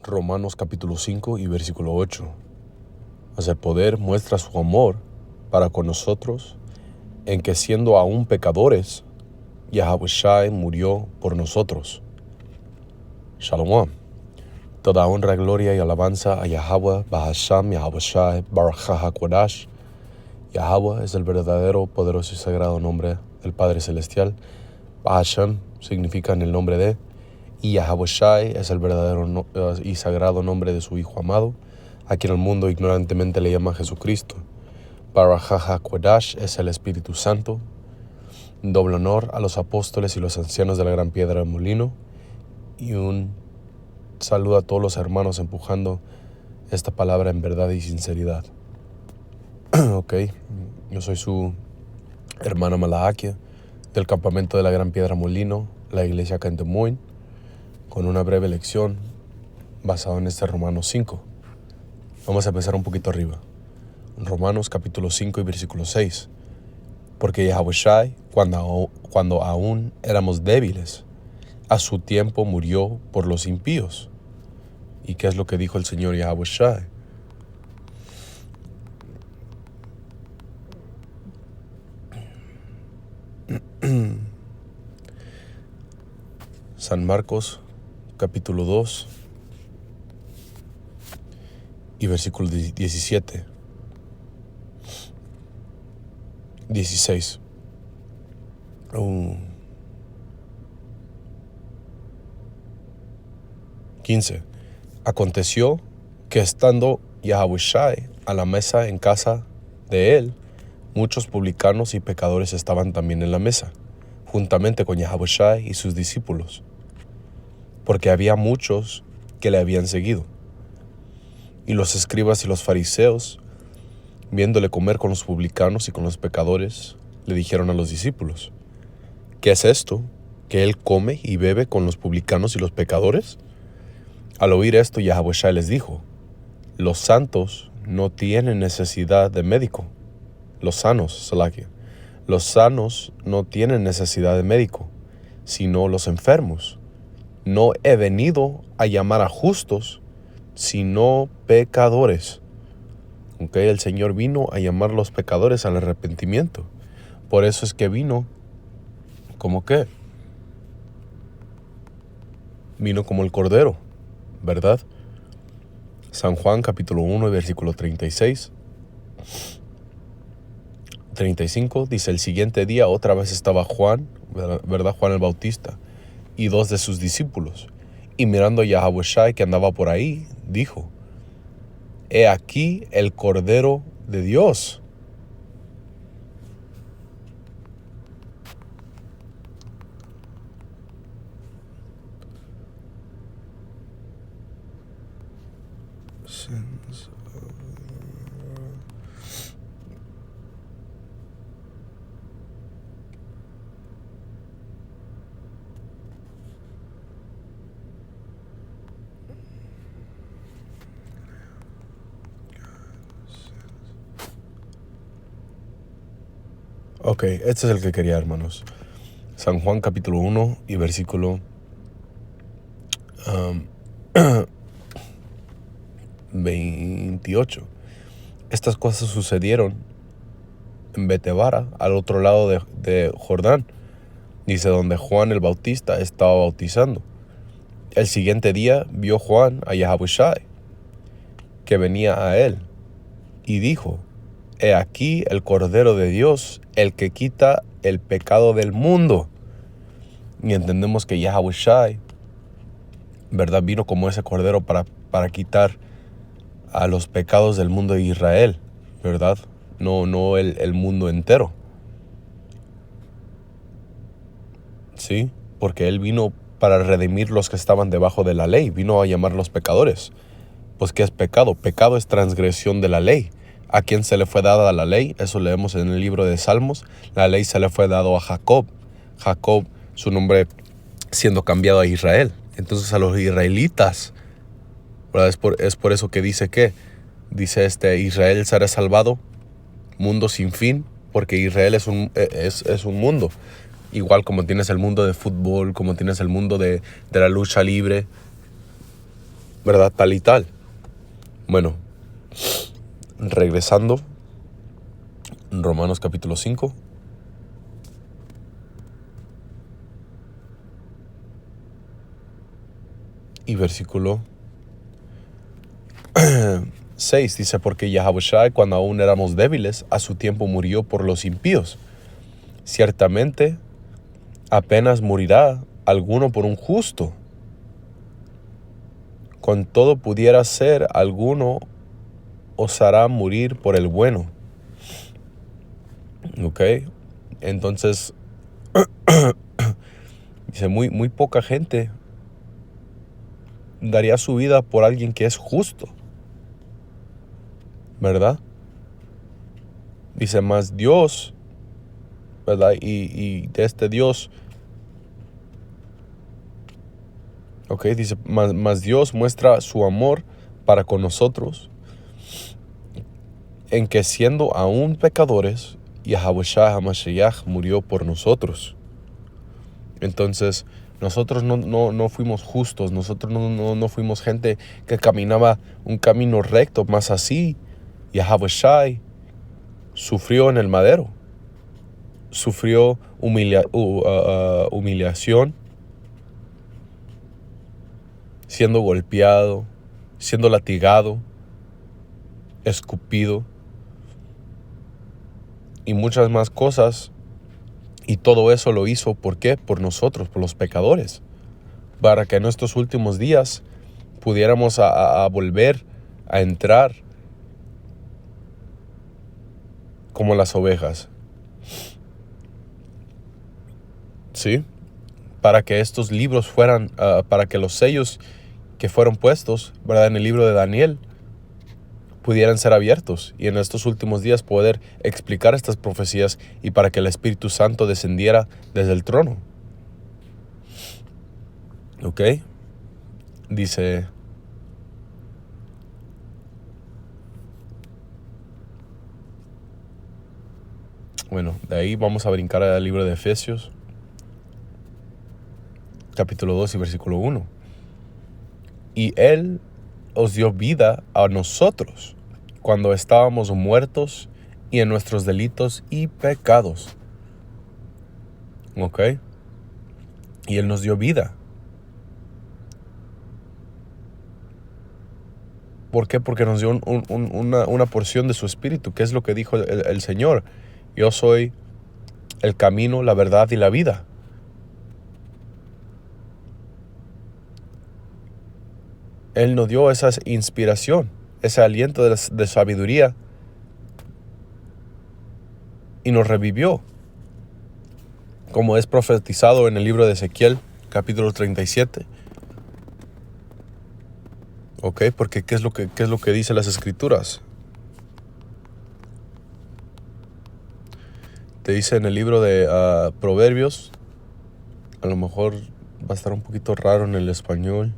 Romanos capítulo 5 y versículo 8. Mas el poder muestra su amor para con nosotros, en que siendo aún pecadores, Yahawashi murió por nosotros. Shalom. Toda honra, gloria y alabanza a Yahweh, Bahasham, Yahawashi, Baruch HaKodash. Yahweh es el verdadero, poderoso y sagrado nombre del Padre Celestial. Bahasham significa en el nombre de, y Yahawashi es el verdadero y sagrado nombre de su Hijo amado, a quien el mundo ignorantemente le llama Jesucristo. Baruch HaKodash es el Espíritu Santo. Doble honor a los apóstoles y los ancianos de la gran piedra del molino. Y un saludo a todos los hermanos empujando esta palabra en verdad y sinceridad. Ok, yo soy su hermano Malahakia del campamento de la gran piedra molino, la iglesia acá en Des Moines, con una breve lección basada en este Romanos 5. Vamos a empezar un poquito arriba. Romanos capítulo 5 y versículo 6. Porque Yahawashi, cuando aún éramos débiles, a su tiempo murió por los impíos. ¿Y qué es lo que dijo el Señor Yahawashi? San Marcos capítulo 2 y versículo 17. 16. 15. Aconteció que estando Yahawashi a la mesa en casa de él, muchos publicanos y pecadores estaban también en la mesa, juntamente con Yahawashi y sus discípulos, porque había muchos que le habían seguido. Y los escribas y los fariseos, viéndole comer con los publicanos y con los pecadores, le dijeron a los discípulos: ¿qué es esto, que él come y bebe con los publicanos y los pecadores? Al oír esto, Yahawashi les dijo: los santos no tienen necesidad de médico. Los sanos no tienen necesidad de médico, sino los enfermos. No he venido a llamar a justos, sino pecadores. Okay, el Señor vino a llamar a los pecadores al arrepentimiento. Por eso es que vino, ¿cómo qué? Vino como el Cordero, ¿verdad? San Juan capítulo 1 versículo 36. 35 dice: el siguiente día otra vez estaba Juan, ¿verdad? Juan el Bautista, y dos de sus discípulos. Y mirando a Yahawashi que andaba por ahí, dijo: he aquí el Cordero de Dios. Ok, este es el que quería, hermanos. San Juan capítulo 1 y versículo 28. Estas cosas sucedieron en Betebara, al otro lado de Jordán. Dice, donde Juan el Bautista estaba bautizando. El siguiente día vio Juan a Yahawashi, que venía a él, y dijo: he aquí el Cordero de Dios, el que quita el pecado del mundo. Y entendemos que Yahawashi, ¿verdad?, vino como ese Cordero para quitar a los pecados del mundo de Israel, ¿verdad? No el mundo entero. Sí, porque Él vino para redimir los que estaban debajo de la ley. Vino a llamar a los pecadores. Pues, ¿qué es pecado? Pecado es transgresión de la ley. ¿A quién se le fue dada la ley? Eso leemos en el libro de Salmos. La ley se le fue dado a Jacob. Jacob, su nombre siendo cambiado a Israel. Entonces a los israelitas, ¿verdad? Es por eso que dice Israel será salvado, mundo sin fin, porque Israel es un mundo. Igual como tienes el mundo de fútbol, como tienes el mundo de la lucha libre. ¿verdad? Tal y tal. Bueno, regresando, Romanos capítulo 5. Y versículo 6 dice, porque Yahushua, cuando aún éramos débiles, a su tiempo murió por los impíos. Ciertamente, apenas morirá alguno por un justo. Con todo pudiera ser alguno osará morir por el bueno. ¿Ok? Entonces, dice, muy poca gente daría su vida por alguien que es justo, ¿verdad? Dice, más Dios, ¿verdad? Y de este Dios, ok, dice, más Dios muestra su amor para con nosotros, en que siendo aún pecadores, Yahushua HaMashiach murió por nosotros. Entonces, nosotros no fuimos justos, nosotros no fuimos gente que caminaba un camino recto, más así, Yahushua sufrió en el madero, sufrió humillación, siendo golpeado, siendo latigado, escupido y muchas más cosas. Y todo eso lo hizo, ¿por qué? Por nosotros, por los pecadores, para que en estos últimos días pudiéramos a volver a entrar como las ovejas, ¿sí? Para que estos libros fueran, para que los sellos que fueron puestos, ¿verdad?, en el libro de Daniel pudieran ser abiertos y en estos últimos días poder explicar estas profecías y para que el Espíritu Santo descendiera desde el trono. ¿Ok? Dice, bueno, de ahí vamos a brincar al libro de Efesios, capítulo 2 y versículo 1. Y Él os dio vida a nosotros cuando estábamos muertos y en nuestros delitos y pecados. ¿Ok? Y Él nos dio vida. ¿Por qué? Porque nos dio una porción de su espíritu, que es lo que dijo el Señor. Yo soy el camino, la verdad y la vida. Él nos dio esa inspiración, ese aliento de sabiduría y nos revivió, como es profetizado en el libro de Ezequiel, capítulo 37. ¿Ok? Porque ¿qué es lo que dice las Escrituras? Te dice en el libro de Proverbios, a lo mejor va a estar un poquito raro en el español.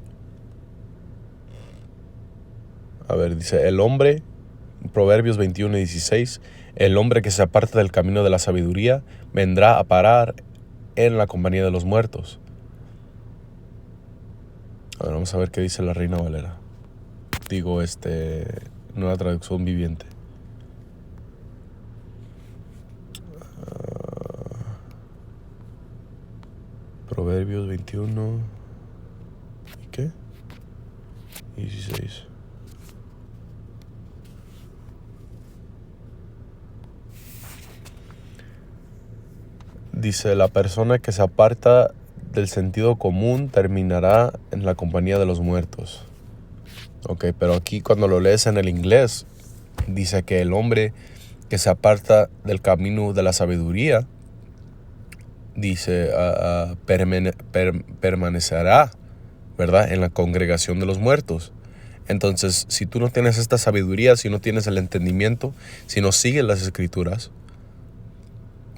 A ver, dice, el hombre, Proverbios 21 y 16, el hombre que se aparta del camino de la sabiduría vendrá a parar en la compañía de los muertos. A ver, vamos a ver qué dice la Reina Valera. Digo, nueva traducción viviente. Proverbios 21. ¿Y qué? 16. Dice, la persona que se aparta del sentido común terminará en la compañía de los muertos. Ok, pero aquí cuando lo lees en el inglés, dice que el hombre que se aparta del camino de la sabiduría, dice, permanecerá, ¿verdad?, en la congregación de los muertos. Entonces, si tú no tienes esta sabiduría, si no tienes el entendimiento, si no sigues las Escrituras,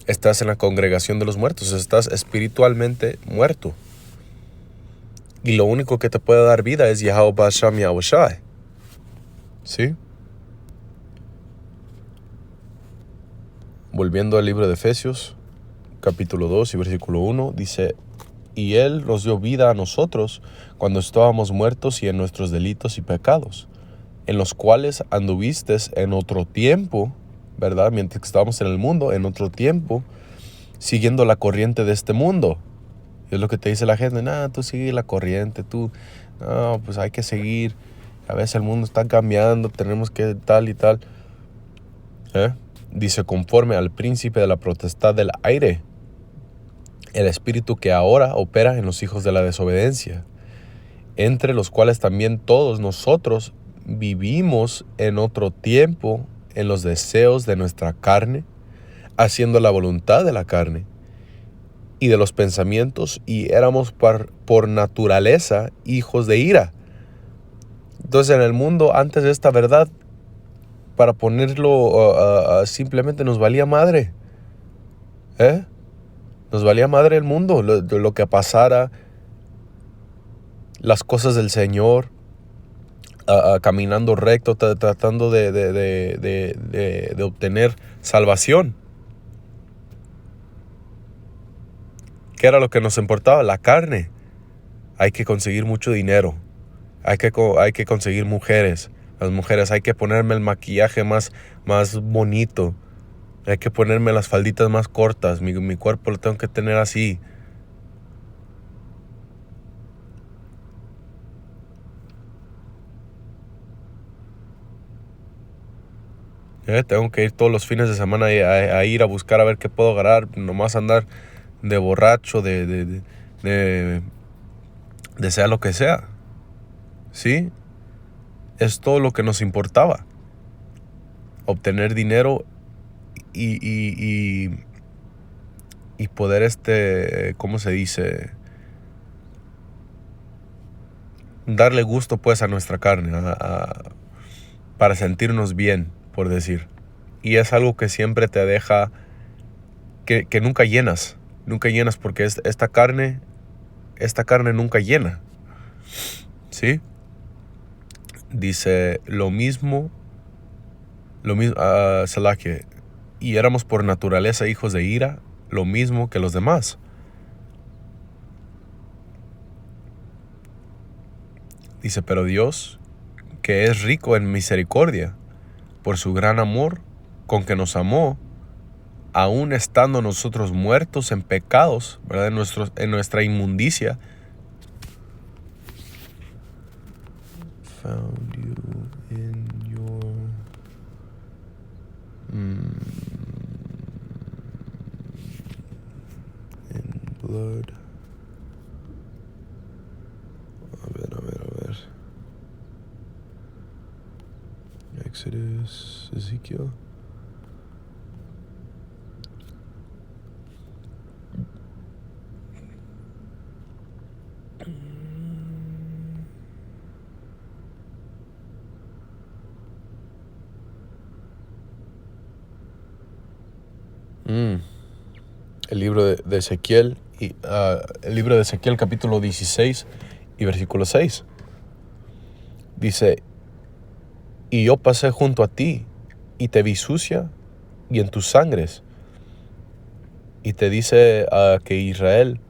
estás en la congregación de los muertos, estás espiritualmente muerto. Y lo único que te puede dar vida es Yahuwah Sham Yahushai. ¿Sí? Volviendo al libro de Efesios, capítulo 2 y versículo 1, dice, y Él nos dio vida a nosotros cuando estábamos muertos y en nuestros delitos y pecados, en los cuales anduviste en otro tiempo, ¿verdad? Mientras que estábamos en el mundo, en otro tiempo, siguiendo la corriente de este mundo. Y es lo que te dice la gente, tú sigue la corriente, no, pues hay que seguir. A veces el mundo está cambiando, tenemos que tal y tal. Dice, conforme al príncipe de la potestad del aire, el espíritu que ahora opera en los hijos de la desobediencia, entre los cuales también todos nosotros vivimos en otro tiempo en los deseos de nuestra carne, haciendo la voluntad de la carne y de los pensamientos, y éramos por naturaleza hijos de ira. Entonces en el mundo, antes de esta verdad, para ponerlo simplemente nos valía madre. Nos valía madre el mundo, lo que pasara, las cosas del Señor, caminando recto, tratando de obtener salvación. ¿Qué era lo que nos importaba? La carne. Hay que conseguir mucho dinero. Hay que conseguir mujeres. Las mujeres, hay que ponerme el maquillaje más bonito. Hay que ponerme las falditas más cortas. Mi cuerpo lo tengo que tener así. Tengo que ir todos los fines de semana a ir a buscar a ver qué puedo agarrar. Nomás andar de borracho, de sea lo que sea. ¿Sí? Es todo lo que nos importaba. Obtener dinero y poder, ¿cómo se dice? Darle gusto pues a nuestra carne, para sentirnos bien, por decir. Y es algo que siempre te deja, que nunca llenas porque esta carne nunca llena. ¿Sí? Dice lo mismo, Salaque, y éramos por naturaleza hijos de ira, lo mismo que los demás. Dice, pero Dios, que es rico en misericordia, por su gran amor con que nos amó, aún estando nosotros muertos en pecados, ¿verdad? En nuestra inmundicia. Found you in your in blood. A ver. Exodus, Ezekiel. El libro de Ezequiel, el libro de Ezequiel capítulo 16 y versículo 6. Dice, y yo pasé junto a ti y te vi sucia y en tus sangres. Y te dice que Israel,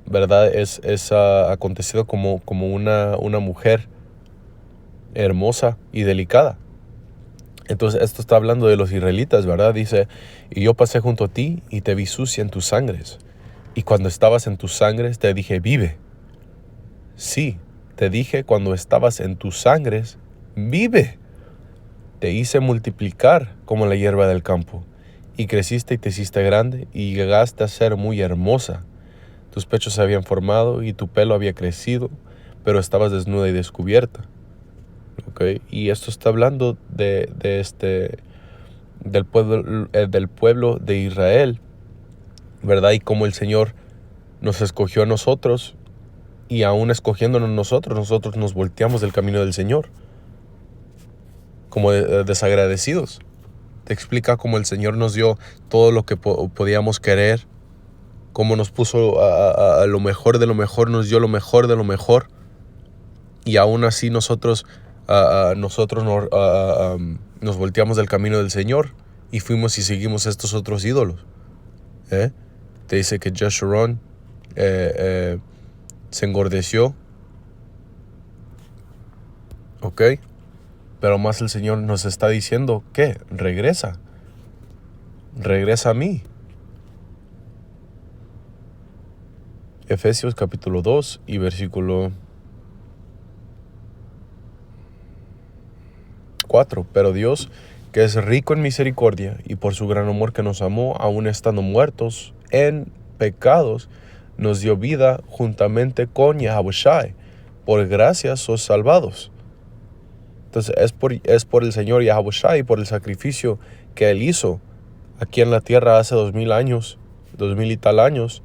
¿verdad? Es acontecido como una mujer hermosa y delicada. Entonces esto está hablando de los israelitas, ¿verdad? Dice, y yo pasé junto a ti y te vi sucia en tus sangres. Y cuando estabas en tus sangres te dije, vive. Sí, te dije cuando estabas en tus sangres, vive. Te hice multiplicar como la hierba del campo. Y creciste y te hiciste grande y llegaste a ser muy hermosa. Tus pechos se habían formado y tu pelo había crecido, pero estabas desnuda y descubierta. Okay. Y esto está hablando del pueblo de Israel, ¿verdad? Y cómo el Señor nos escogió a nosotros, y aún escogiéndonos nosotros nos volteamos del camino del Señor, como desagradecidos. Te explica cómo el Señor nos dio todo lo que podíamos querer, cómo nos puso a lo mejor de lo mejor, nos dio lo mejor de lo mejor, y aún así nosotros nos volteamos del camino del Señor y fuimos y seguimos estos otros ídolos. Te dice que Jeshurun se engordeció, ¿ok? Pero más el Señor nos está diciendo, ¿qué? Regresa a mí. Efesios capítulo 2 y versículo 4. Pero Dios, que es rico en misericordia y por su gran amor que nos amó, aun estando muertos en pecados, nos dio vida juntamente con Yahushua. Por gracia sois salvados. Entonces es por el Señor Yahushua y por el sacrificio que Él hizo aquí en la tierra hace 2000 años, 2000 y tal años,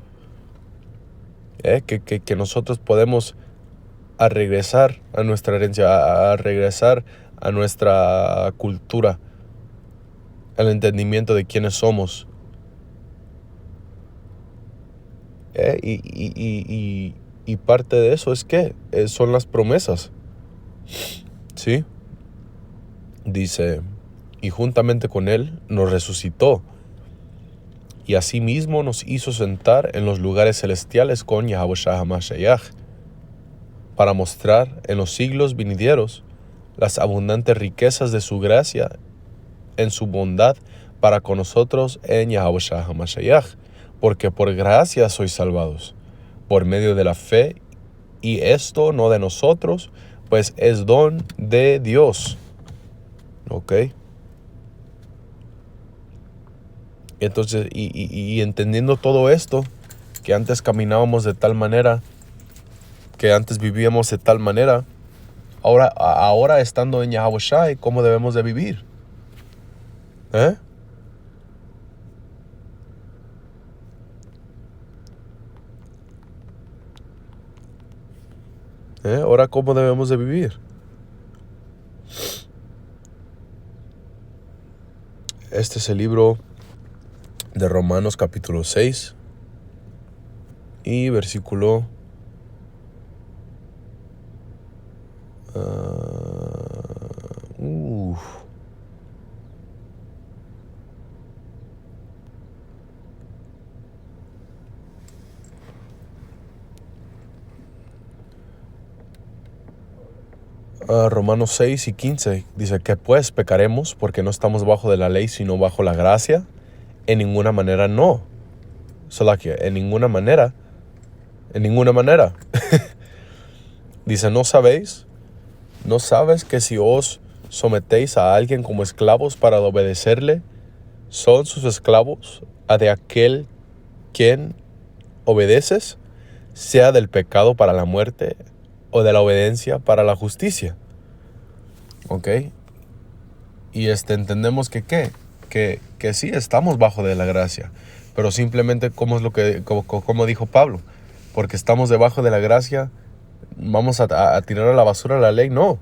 que nosotros podemos regresar a nuestra herencia, a regresar a nuestra cultura, al entendimiento de quiénes somos. Y parte de eso es que son las promesas. ¿Sí? Dice, y juntamente con Él nos resucitó, y asimismo nos hizo sentar en los lugares celestiales con Yahushua HaMashiach, para mostrar en los siglos venideros las abundantes riquezas de su gracia en su bondad para con nosotros en Yahushua HaMashiach, porque por gracia sois salvados, por medio de la fe, y esto no de nosotros, pues es don de Dios. ¿Ok? Entonces, y entendiendo todo esto, que antes caminábamos de tal manera, que antes vivíamos de tal manera, ahora estando en Yahushua, ¿cómo debemos de vivir? ¿Eh? Ahora, ¿cómo debemos de vivir? Este es el libro de Romanos capítulo 6 y versículo Romanos 6 y 15 dice que pues pecaremos porque no estamos bajo de la ley sino bajo la gracia. En ninguna manera no. Solo que en ninguna manera. Dice, ¿no sabes que si os sometéis a alguien como esclavos para obedecerle, son sus esclavos a de aquel quien obedeces, sea del pecado para la muerte o de la obediencia para la justicia? ¿Ok? Y entendemos que sí estamos bajo de la gracia, pero simplemente como dijo Pablo, porque estamos debajo de la gracia, vamos a tirar a la basura la ley. No.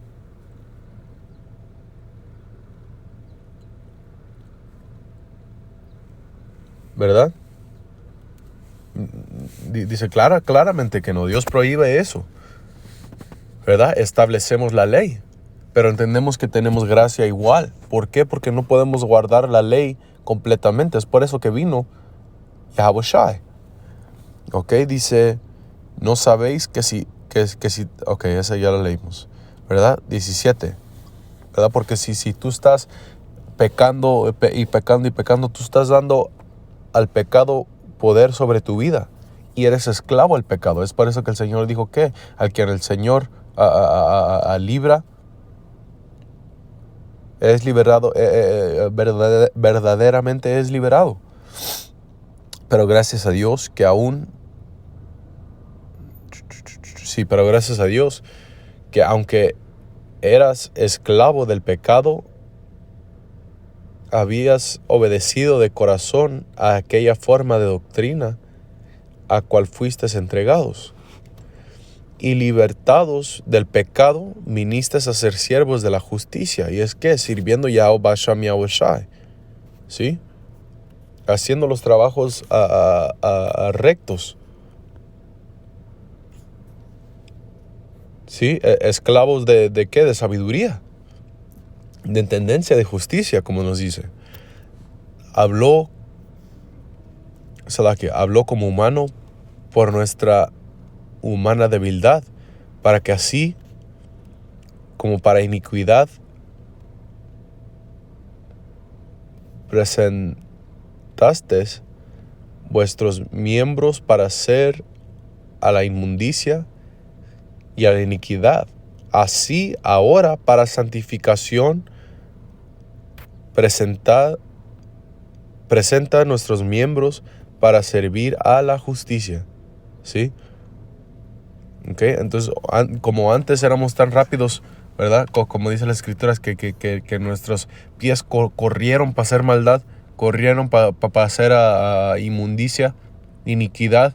¿Verdad? Dice claramente que no. Dios prohíbe eso. ¿Verdad? Establecemos la ley, pero entendemos que tenemos gracia igual. ¿Por qué? Porque no podemos guardar la ley completamente. Es por eso que vino Yahushua. Ok, dice, no sabéis que si, ok, esa ya la leímos, ¿verdad? 17, ¿verdad? Porque si tú estás pecando y pecando, tú estás dando al pecado poder sobre tu vida y eres esclavo al pecado. Es por eso que el Señor dijo que al que el Señor libra, es liberado, verdaderamente es liberado. Pero gracias a Dios que aunque eras esclavo del pecado, habías obedecido de corazón a aquella forma de doctrina a cual fuiste entregados. Y libertados del pecado, viniste a ser siervos de la justicia. Y es que sirviendo Yahuwah Shem Yahushua, ¿sí? Haciendo los trabajos rectos. ¿Sí? Esclavos de ¿qué? De sabiduría. De tendencia de justicia, como nos dice. Habló como humano por nuestra humana debilidad, para que así, como para iniquidad, presentasteis vuestros miembros para ser a la inmundicia y a la iniquidad. Así ahora para santificación presenta nuestros miembros para servir a la justicia. ¿Sí? Okay. Entonces, como antes éramos tan rápidos, ¿verdad? Como dice las escrituras, que nuestros pies corrieron para hacer maldad, corrieron para hacer inmundicia, iniquidad.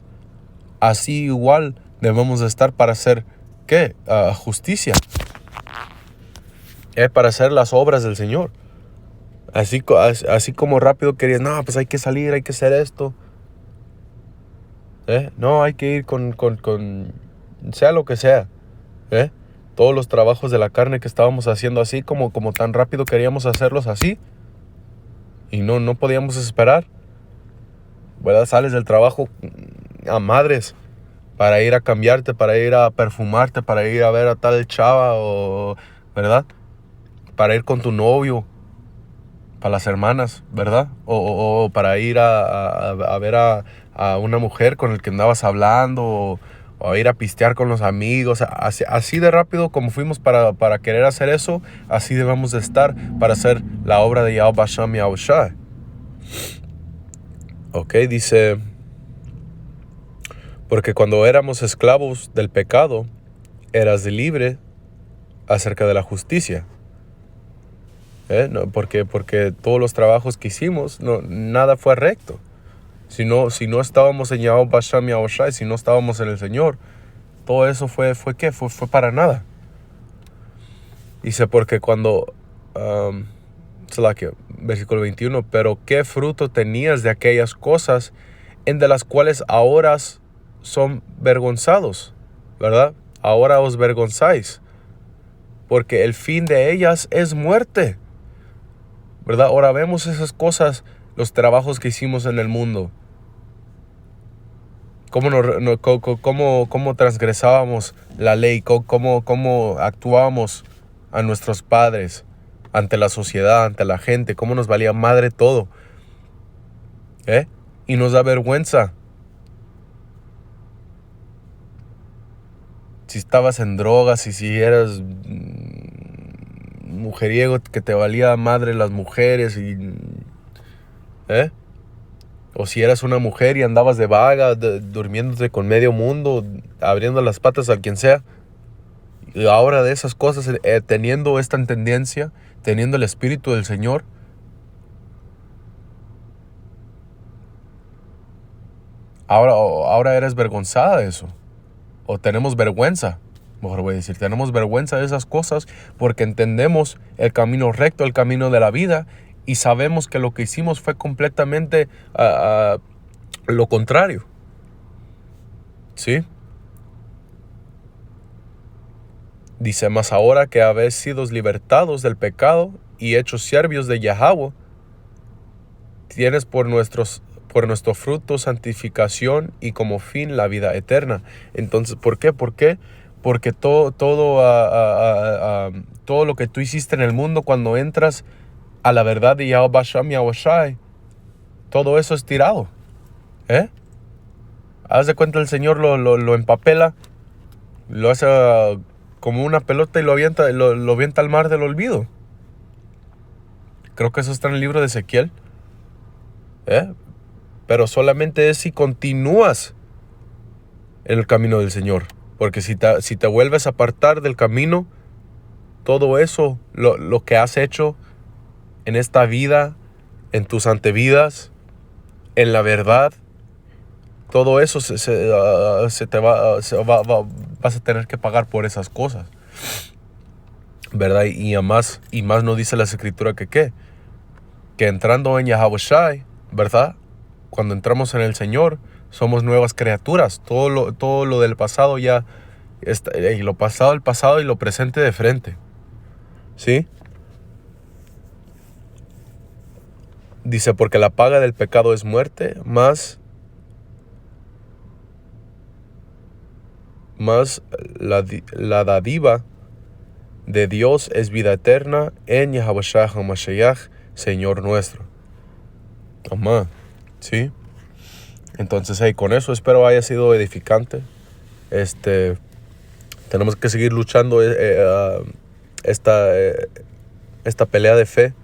Así igual debemos de estar para hacer, ¿qué? Justicia. Para hacer las obras del Señor. Así como rápido querías, no, pues hay que salir, hay que hacer esto. No, hay que ir con sea lo que sea. Todos los trabajos de la carne que estábamos haciendo así, como tan rápido queríamos hacerlos así. Y no podíamos esperar. ¿Verdad? Sales del trabajo a madres para ir a cambiarte, para ir a perfumarte, para ir a ver a tal chava, o, ¿verdad? Para ir con tu novio, para las hermanas, ¿verdad? O para ir a ver a una mujer con el que andabas hablando, o a ir a pistear con los amigos. Así de rápido como fuimos para querer hacer eso, así debemos de estar para hacer la obra de Yahweh Hashem Yahushua. Ok, dice, porque cuando éramos esclavos del pecado, eras libre acerca de la justicia. No, porque todos los trabajos que hicimos, nada fue recto. Si no estábamos en Yahweh Hashem Yahushua, si no estábamos en el Señor, todo eso fue ¿qué? Fue para nada. Dice, porque cuando, versículo 21, pero ¿qué fruto tenías de aquellas cosas en de las cuales ahora son vergonzados? ¿Verdad? Ahora os vergonzáis, porque el fin de ellas es muerte. ¿Verdad? Ahora vemos esas cosas, los trabajos que hicimos en el mundo. Cómo transgresábamos la ley, cómo actuábamos a nuestros padres, ante la sociedad, ante la gente, cómo nos valía madre todo. Y nos da vergüenza. Si estabas en drogas y si eras mujeriego, que te valía madre las mujeres, o si eras una mujer y andabas de vaga, durmiéndote con medio mundo, abriendo las patas a quien sea. Y ahora de esas cosas, teniendo esta tendencia, teniendo el Espíritu del Señor, ahora eres vergonzada de eso. O tenemos vergüenza, mejor voy a decir, tenemos vergüenza de esas cosas porque entendemos el camino recto, el camino de la vida, y sabemos que lo que hicimos fue completamente lo contrario. ¿Sí? Dice, mas ahora que habéis sido libertados del pecado y hechos siervos de Yahweh, tienes por nuestro fruto santificación y como fin la vida eterna. Entonces, ¿por qué? Porque todo lo que tú hiciste en el mundo, cuando entras a la verdad de Yahweh Hashem Yahushua, todo eso es tirado. Haz de cuenta, el Señor lo empapela, lo hace como una pelota y lo avienta al mar del olvido. Creo que eso está en el libro de Ezequiel. Pero solamente es si continúas en el camino del Señor. Porque si te vuelves a apartar del camino, todo eso, lo que has hecho en esta vida, en tus antevidas, en la verdad, todo eso vas a tener que pagar por esas cosas. ¿Verdad? Y más no dice la Escritura que entrando en Yahushua, ¿verdad? Cuando entramos en el Señor, somos nuevas criaturas. Todo lo del pasado ya está, y lo pasado el pasado y lo presente de frente. ¿Sí? Dice, porque la paga del pecado es muerte, mas Mas la dádiva de Dios es vida eterna en Yahawashi HaMashiach, Señor nuestro. Amén. ¿Sí? Entonces, con eso espero haya sido edificante. Tenemos que seguir luchando esta pelea de fe.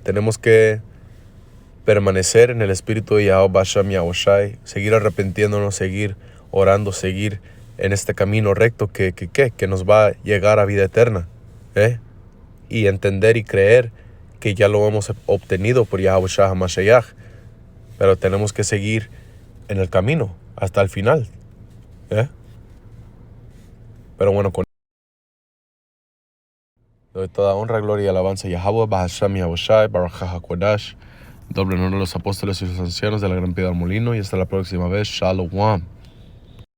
Tenemos que permanecer en el espíritu de Yahweh Bashem Yahushai, seguir arrepintiéndonos, seguir orando, seguir en este camino recto que nos va a llegar a vida eterna. Y entender y creer que ya lo hemos obtenido por Yahushua HaMashiach. Pero tenemos que seguir en el camino hasta el final. Pero bueno, con doy toda honra, gloria y alabanza a Yahweh Bahasham Yahushai, Baruch HaKodash, doble honor a los apóstoles y los ancianos de la Gran Piedra del Molino, y hasta la próxima vez. Shalom.